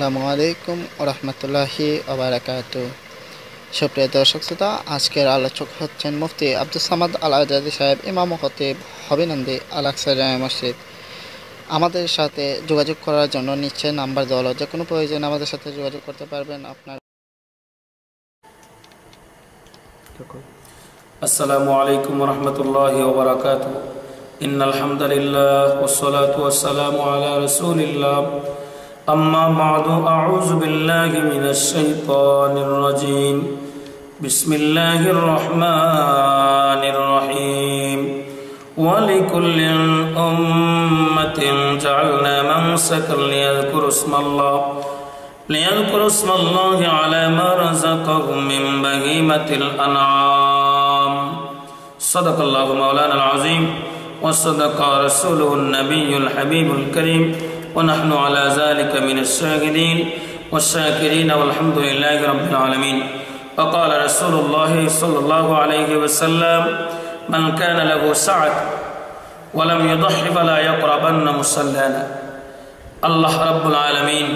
আসসালামু আলাইকুম ওয়া রাহমাতুল্লাহি ওয়া বারাকাতুহু। সুপ্রিয় দর্শক শ্রোতা, আজকের আলোচক হচ্ছেন মুফতি আব্দুস সামাদ আল আজাদি সাহেব, ইমাম ও খতিব হবিনন্দী আল আকসা জামে মসজিদ। আমাদের সাথে যোগাযোগ করার জন্য নিচে নাম্বার দেওয়া হলো, যে কোনো প্রয়োজনে আমাদের সাথে যোগাযোগ করতে পারবেন। আপনার আসসালামু আলাইকুম ওয়া রাহমাতুল্লাহি ওয়া বারাকাতুহু। ইন্নাল হামদুলিল্লাহ ওয়াসসালাতু ওয়াসসালামু আলা রাসূলিল্লাহ। আম্মা বা'দু, আউযু বিল্লাহি মিনাশ শাইতানির রাজীম। বিসমিল্লাহির রহমানির রহিম। ওয়া লিকুল্লিন উম্মাতিন জা'আলনা মানসাকান লিয়াযকুরু ইসমাল্লাহি আলা মা রাযাকাহুম মিন বাহিমাতিল আন'আম। সাদাকাল্লাহু মাওলানাল আযীম ওয়া সাদাকা রাসূলুহুন নাবিয়্যুল হাবিবুল কারীম ওয়া নাহনু আলা যালিকা মিনাশ শাহিদিন ওয়াশ শাকিরিন ওয়ালহামদুলিল্লাহি রাব্বিল আলামিন। ওয়া ক্বালা রাসূলুল্লাহি সাল্লাল্লাহু আলাইহি ওয়াসাল্লাম, মান কানা লাহু সা'আত ওয়া লাম ইউদহি ফালা ইয়াকরাবান্না মুসাল্লানা। আল্লাহ রাব্বুল আলামিন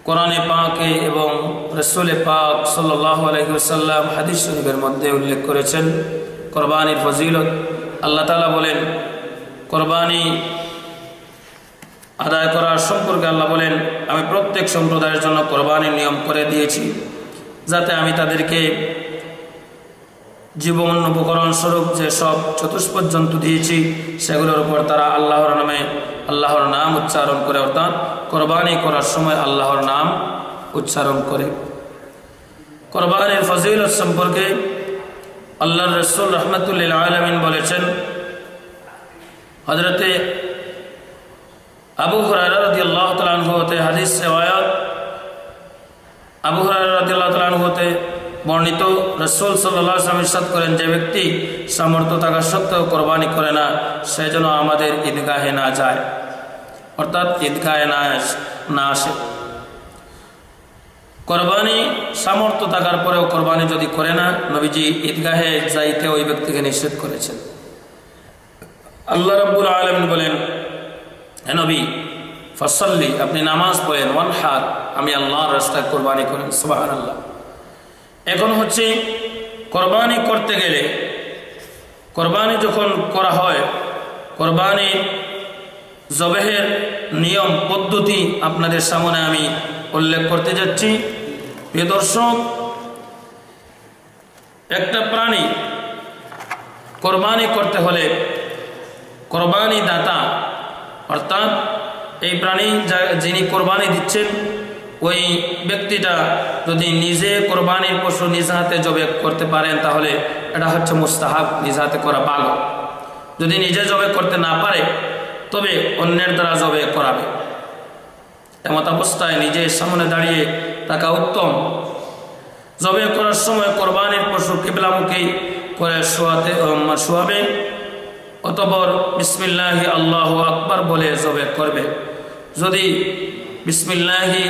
কোরআনে পাকে এবং রাসূলে পাক সাল্লাল্লাহু আলাইহি ওয়াসাল্লাম হাদিস শরীফের মধ্যে উল্লেখ করেছেন কুরবানির ফজিলত। আল্লাহ তাআলা বলেন, কুরবানি আদায় করার সম্পর্কে আল্লাহ বলেন, আমি প্রত্যেক সম্প্রদায়ের জন্য কুরবানির নিয়ম করে দিয়েছি, যাতে আমি তাদেরকে জীবন উপকরণ স্বরূপ যে সব চতুষ্পদ জন্তু দিয়েছি সেগুলোর উপর তারা আল্লাহর নাম উচ্চারণ করে, অর্থাৎ কুরবানি করার সময় আল্লাহর নাম উচ্চারণ করে। কুরবানির ফজিলত সম্পর্কে আল্লাহর রাসূল রাহমাতুল লিল আলামিন বলেছেন, হযরতে আবু হুরায়রা রাদিয়াল্লাহু তাআলা আনহু হতে হাদিস riwayat, আবু হুরায়রা রাদিয়াল্লাহু তাআলা আনহু হতে বর্ণিত, রাসূল সাল্লাল্লাহু আলাইহি ওয়াসাল্লাম ইরশাদ করেন, যে ব্যক্তি সামর্থ্য থাকা সত্ত্বেও কুরবানি করে না, সে যেন আমাদের ঈদগাহে না যায়, অর্থাৎ ঈদগাহে না আসে। কুরবানি সামর্থ্য থাকার পরেও কুরবানি যদি করে না, নবীজি ঈদগাহে যাইতে ওই ব্যক্তিকে নিষেধ করেছেন। আল্লাহ রাব্বুল আলামিন বলেন, হে নবী, ফাসাল্লি, আপনি নামাজ পড়েন, ওয়ানহার, আমি আল্লাহর রাস্তায় কুরবানি করেন। সুবহানাল্লাহ। এখন হচ্ছে কুরবানি করতে গেলে, কুরবানি যখন করা হয়, কুরবানি জবেহের নিয়ম পদ্ধতি আপনাদের সামনে আমি উল্লেখ করতে যাচ্ছি। প্রিয় দর্শক, একটা প্রাণী কুরবানি করতে হলে কুরবানি দাতা, অর্থাৎ এই প্রাণী যিনি কুরবানি দিচ্ছেন ওই ব্যক্তিটা যদি নিজে কুরবানির পশু নিজ হাতে জবে করতে পারেন, তাহলে এটা হচ্ছে মুস্তাহাব, নিজ হাতে করা ভালো। যদি নিজে জবে করতে না পারে, তবে অন্যের দ্বারা জবে করাবে। এমত অবস্থায় নিজের সামনে দাঁড়িয়ে থাকা উত্তম। জবে করার সময় কুরবানির পশু কিবলামুখী করে শোয়াবে, অতঃপর বিসমিল্লাহি আল্লাহু আকবার বলে জবে করবে। যদি বিসমিল্লাহি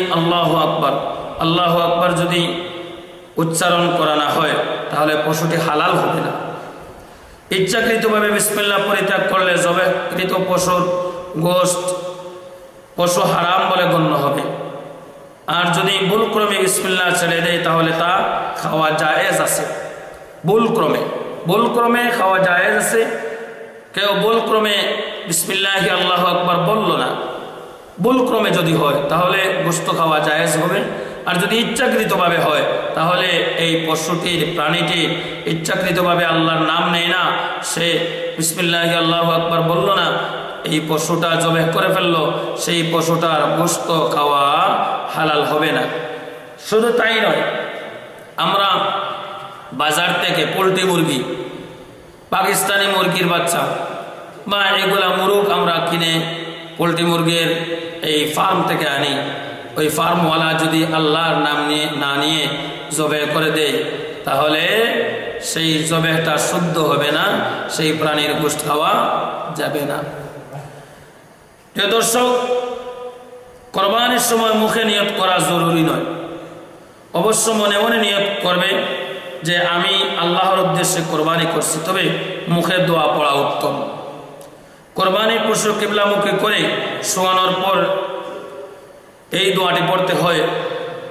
আল্লাহু আকবার যদি উচ্চারণ করা না হয়, তাহলে পশুটি হালাল হবে না। ইচ্ছাকৃতভাবে বিসমিল্লাহ পরিত্যাগ করলে জবেকৃত পশুর গোশত পশু হারাম বলে গণ্য হবে। আর যদি ভুলক্রমে বিসমিল্লাহ ছেড়ে দেয়, তাহলে তা খাওয়া জায়েজ আছে। ভুলক্রমে খাওয়া জায়েজ আছে। কেউ ভুলক্রমে বিসমিল্লাহি আল্লাহু আকবার বলল না, ভুলক্রমে যদি হয় তাহলে গোশত খাওয়া জায়েজ হবে। আর যদি ইচ্ছাকৃতভাবে হয়, তাহলে এই পশুটির, প্রাণীটির ইচ্ছাকৃতভাবে আল্লাহর নাম নেয় না, সে বিসমিল্লাহি আল্লাহু আকবার বলল না, এই পশুটা জবেহ করে ফেললো, সেই পশুটার গোশত খাওয়া হালাল হবে না। শুধু তাই নয়, আমরা বাজার থেকে পোলট্রি মুরগি, পাকিস্তানি মুরগির বাচ্চা বা এগুলা মুরগ আমরা কিনে পোলট্রি মুরগির এই ফার্ম থেকে আনি, ওই ফার্মওয়ালা যদি আল্লাহর নাম না নিয়ে জবেহ করে দেয়, তাহলে সেই জবেহটা শুদ্ধ হবে না, সেই প্রাণীর গোশত খাওয়া যাবে না। প্রিয় দর্শক, কুরবানির সময় মুখে নিয়ত করা জরুরি নয়। অবশ্য মনে মনে নিয়ত করবে যে আমি আল্লাহর উদ্দেশ্যে কুরবানি করছি, তবে মুখে দোয়া পড়া উত্তম। কোরবানির পশু কিবলামুখী করে শোয়ানোর পর এই দোয়াটি পড়তে হয়,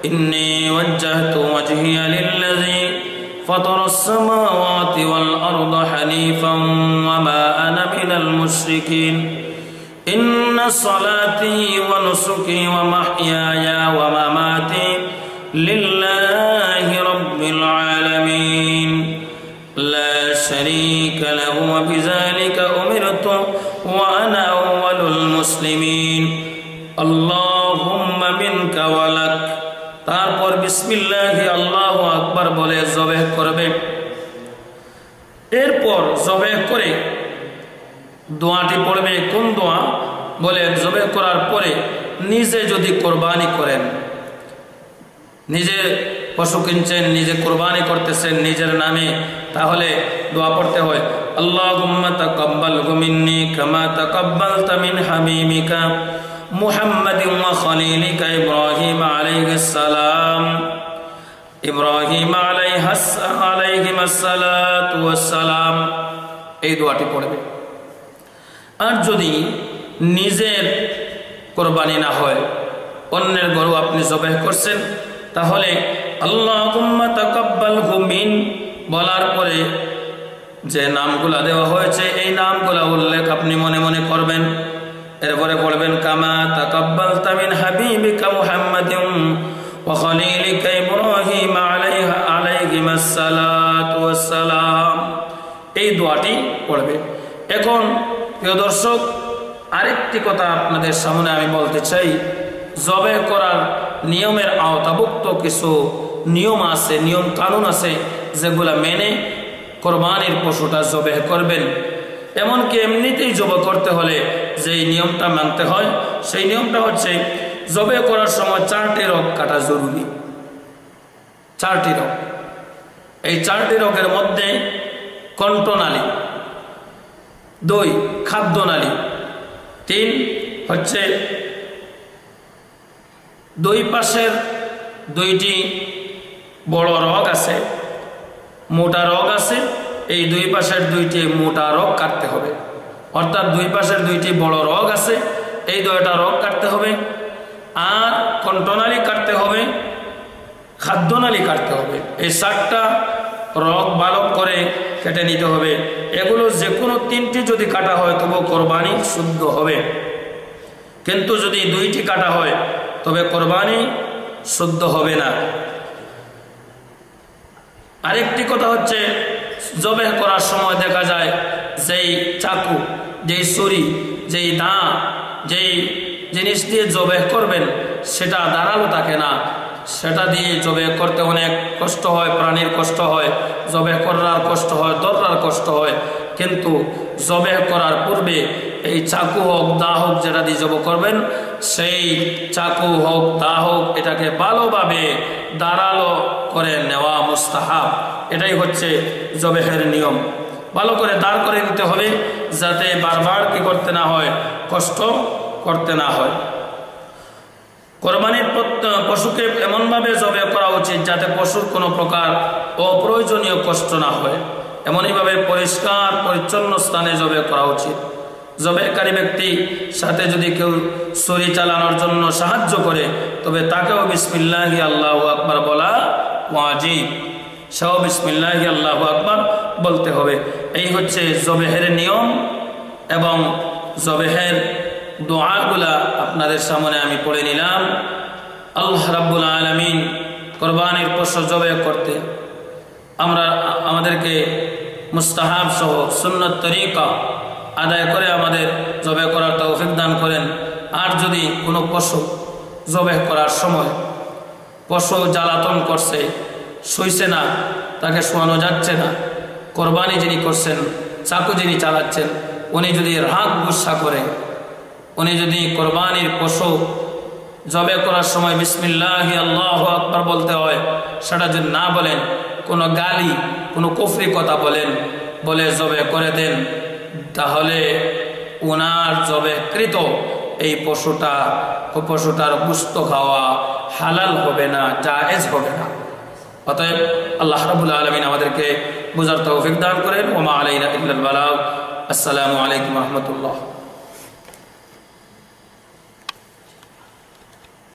ইন্নী ওয়াজ্জাহতু ওয়াজহিয়া লিল্লাযী ফাতারাস সামাওয়াতি ওয়াল আরদা হানিফান ওয়া মা আনা মিনাল মুশরিকিন ইন্না সালাতি ওয়া নুসুকি ওয়া মাহইয়ায়া ওয়া মামাতি লিল্লাহি রাব্বিল আলামিন লা শারীকা লাহু ওয়া বিযালিকা উমিরতু ওয়া আনা আউওয়ালুল মুসলিমিন আল্লাহুম্মা মিনকা ওয়া লাক। তারপর বিসমিল্লাহি আল্লাহু আকবার বলে জবেহ করবে। এরপর জবেহ করে দোয়াটি পড়বে। কোন দোয়া? বলে জবেহ করার পরে নিজে যদি কোরবানি করেন, নিজে পশু কিনছেন, নিজে কোরবানি করতেছেন নিজের নামে, তাহলে দোয়া পড়তে হয়, আল্লাহুম্মা তাকাব্বালহু মিন্নি কামা তাকাব্বালতা মিন হাবিবিকা মুহাম্মাদিন ওয়া খলিলিকা ইব্রাহিম আলাইহিস সালাম ইব্রাহিম আলাইহিস সালাতু ওয়াস সালাম। এই দোয়াটি পড়বে। আর যদি নিজের কোরবানি না হয়, অন্যের গরু আপনি জবেহ করছেন, তাহলে আল্লাহুম্মা তাকাব্বালহু মিন বলার পরে যে নামগুলা দেওয়া হয়েছে এই নামগুলা উল্লেখ আপনি মনে মনে করবেন। এরপরে পড়বেন কামা তাকাব্বালতা মিন হাবিবিকা মুহাম্মাদিন ওয়া খলিলিকা ইব্রাহিম আলাইহিস সালাতু ওয়াস সালাম। এই দোয়াটি পড়বে। এখন প্রিয় দর্শক, আরেকটি কথা আপনাদের সামনে আমি বলতে চাই। জবেহ করার নিয়মের আওতাভুক্ত কিছু নিয়ম আছে, নিয়ম কানুন আছে, যেগুলা মেনে কোরবানির পশুটা জবেহ করবেন। এমনকি এমনিতেই জবেহ করতে হলে যেই নিয়মটা মানতে হয়, সেই নিয়মটা হচ্ছে জবেহ করার সময় 4টি রগ কাটা জরুরি। 4টি রগ। এই 4টি রগের মধ্যে কণ্ঠনালী, 2 খাদ্যনালী, 3 হচ্ছে 2 পাশের 2টি বড় রগ আছে, মোটা রগ আছে। এই 2 পাশের 2টি মোটা রগ কাটতে হবে, অর্থাৎ 2 পাশের 2টি বড় রগ আছে, এই 2টা রগ কাটতে হবে। আর কণ্ঠনালী কাটতে হবে, খাদ্যনালী কাটতে হবে। এই 7টা রগ ভালো করে কেটে নিতে হবে। এগুলো যে কোনো 3টি যদি কাটা হয় তবু কোরবানি শুদ্ধ হবে, কিন্তু যদি 2টি কাটা হয় তবে কোরবানি শুদ্ধ হবে না। আরেকটি কথা হচ্ছে, জবেহ করার সময় দেখা যায় যেই চাকু, যেই ছুরি, যেই দা, যেই জিনিস দিয়ে জবেহ করবেন সেটা ধারালো থাকে না। সেটা দিয়ে জবেহ করতে অনেক কষ্ট হয়, প্রাণীর কষ্ট হয়, জবেহ করার কষ্ট হয়, দরার কষ্ট হয়। কিন্তু জবেহ করার পূর্বে এই চাকু হোক, দা হোক, যেটা দিয়ে জবেহ করবেন, সেই চাকু হোক, দা হোক, এটাকে ভালোভাবে ধারালো করে নেওয়া মুস্তাহাব। এটাই হচ্ছে জবেহের নিয়ম। ভালো করে দাঁড় করে নিতে হবে, যাতে বারবার কি করতে না হয়, কষ্ট করতে না হয়। কোরবানির পশুকে এমনভাবে জবেহ করা উচিত যাতে পশুর কোনো প্রকার অপ্রয়োজনীয় কষ্ট না হয়। এমনইভাবে পরিষ্কার পরিচ্ছন্ন স্থানে জবেহ করা উচিত। জবেহকারী ব্যক্তি সাথে যদি কেউ ছুরি চালানোর জন্য সাহায্য করে, তবে তাকেও বিসমিল্লাহি আল্লাহু আকবার বলা ওয়াজিব। সেও বিসমিল্লাহি আল্লাহু আকবার বলতে হবে। এই হচ্ছে জবেহের নিয়ম এবং জবেহের দোয়াগুলা আপনাদের সামনে আমি পড়ে নিলাম। আল্লাহ রাব্বুল আলামিন কোরবানির পশু জবেহ করতে আমাদেরকে মুস্তাহাব সহ সুন্নত তরিকা আদায় করে আমাদের জবেহ করার তৌফিক দান করেন। আর যদি কোনো পশু জবেহ করার সময় পশু জ্বালাতন করছে, শুইছে না, তাকে শোয়ানো যাচ্ছে না, কোরবানি যিনি করছেন, চাকু যিনি চালাচ্ছেন, উনি যদি রাগ গুসা করে, উনি যদি কোরবানির পশু জবেহ করার সময় বিসমিল্লাহি আল্লাহু আকবার বলতে হয়, সেটা যদি না বলেন, কোনো গালি, কোনো কুফরি কথা বলে জবেহ করে দেন, তাহলে ওনার জবেহকৃত এই পশুটার গোশত খাওয়া হালাল হবে না, জায়েজ হবে না। অতএব আল্লাহ রাব্বুল আলামিন আমাদেরকে বুঝার তৌফিক দান করেন। ওয়া মা আলাইনা ইল্লাল বালাগ। আসসালামু আলাইকুম ওয়া রাহমাতুল্লাহ।